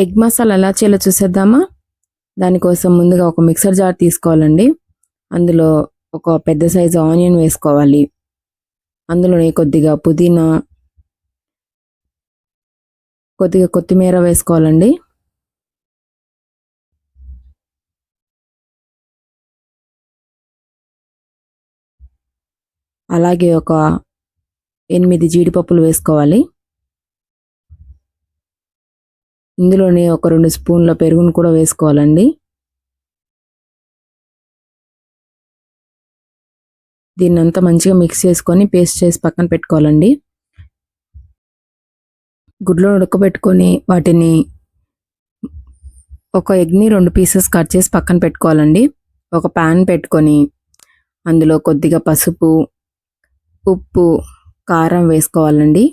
Egg masala ఎలా చేయాలో చూసేద్దామా? దానికోసం ముందుగా ఒక మిక్సర్ జార్ తీసుకోవాలండి. అందులో ఒక పెద్ద సైజు ఆనియన్ వేసుకోవాలి. అందులోనే కొద్దిగా పుదీనా, కొద్దిగా కొత్తిమీర వేసుకోవాలండి. అలాగే ఒక 8 జీడిపప్పులు వేసుకోవాలి. ఇందులోనే ఒక 2 స్పూన్ల పెరుగును కూడా వేసుకోవాలండి. దీన్నంతా మంచిగా మిక్స్ చేసుకొని పేస్ట్ చేసి పక్కన పెట్టుకోవాలండి. గుడ్లు ఉడకబెట్టుకొని వాటిని ఒక ఎగ్ని 2 పీసెస్ కట్ చేసి పక్కన పెట్టుకోవాలండి. ఒక ప్యాన్ పెట్టుకొని అందులో కొద్దిగా పసుపు, ఉప్పు, కారం వేసుకోవాలండి.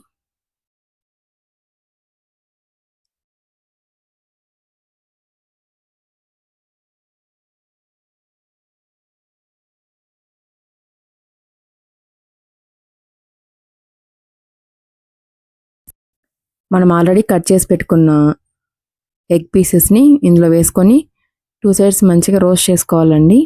మనం ఆల్రెడీ కట్ చేసి పెట్టుకున్న ఎగ్ పీసెస్ని ఇందులో వేసుకొని 2 సైడ్స్ మంచిగా రోస్ట్ చేసుకోవాలండి.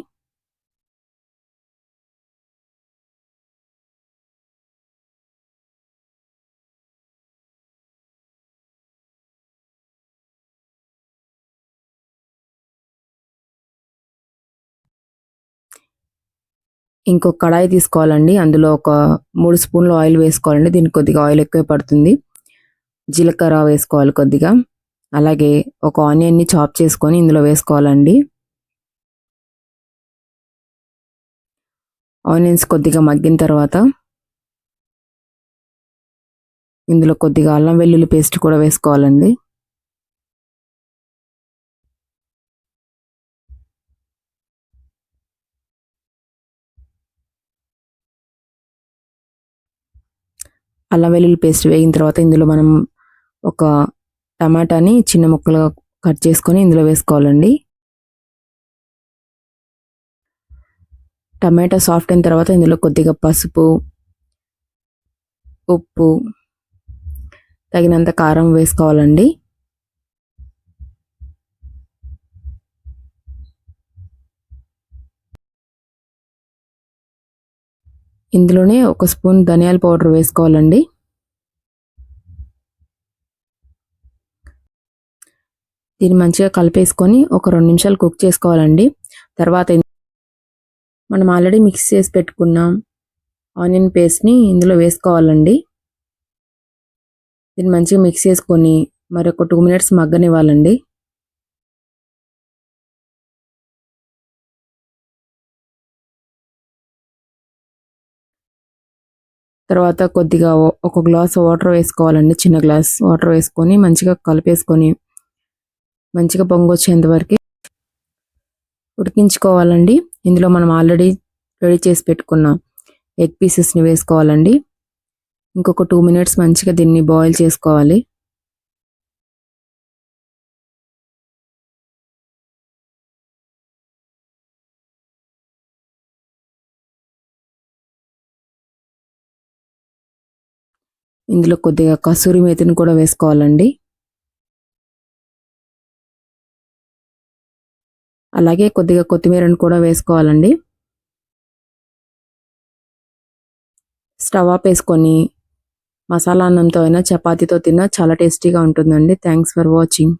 ఇంకొక కడాయి తీసుకోవాలండి. అందులో ఒక 3 స్పూన్లు ఆయిల్ వేసుకోవాలండి. దీనికి కొద్దిగా ఆయిల్ ఎక్కువ పడుతుంది. జీలకర్ర వేసుకోవాలి కొద్దిగా. అలాగే ఒక ఆనియన్ని చాప్ చేసుకొని ఇందులో వేసుకోవాలండి. ఆనియన్స్ కొద్దిగా మగ్గిన తర్వాత ఇందులో కొద్దిగా అల్లం వెల్లుల్లి పేస్ట్ కూడా వేసుకోవాలండి. అల్లం వెల్లుల్లి పేస్ట్ వేగిన తర్వాత ఇందులో మనం ఒక టమాటాని చిన్న ముక్కలుగా కట్ చేసుకొని ఇందులో వేసుకోవాలండి. టమాటా సాఫ్ట్ అయిన తర్వాత ఇందులో కొద్దిగా పసుపు, ఉప్పు, తగినంత కారం వేసుకోవాలండి. ఇందులోనే ఒక స్పూన్ ధనియాల పౌడర్ వేసుకోవాలండి. దీన్ని మంచిగా కలిపేసుకొని ఒక 2 నిమిషాలు కుక్ చేసుకోవాలండి. తర్వాత మనం ఆల్రెడీ మిక్స్ చేసి పెట్టుకున్న ఆనియన్ పేస్ట్ని ఇందులో వేసుకోవాలండి. దీన్ని మంచిగా మిక్స్ చేసుకొని మరొక 2 మినిట్స్ మగ్గనివ్వాలండి. తర్వాత కొద్దిగా ఒక గ్లాస్ వాటర్ వేసుకోవాలండి. చిన్న గ్లాస్ వాటర్ వేసుకొని మంచిగా కలిపేసుకొని మంచిగా పొంగొచ్చేంత వరకు ఉడికించుకోవాలండి. ఇందులో మనం ఆల్రెడీ రెడీ చేసి పెట్టుకున్న ఎగ్ పీసెస్ని వేసుకోవాలండి. ఇంకొక 2 మినిట్స్ మంచిగా దీన్ని బాయిల్ చేసుకోవాలి. ఇందులో కొద్దిగా కసూరి మేతిని కూడా వేసుకోవాలండి. అలాగే కొద్దిగా కొత్తిమీరను కూడా వేసుకోవాలండి. స్టవ్ ఆపేసుకొని మసాలా అన్నంతో అయినా చపాతీతో తిన్నా చాలా టేస్టీగా ఉంటుందండి. Thanks for watching.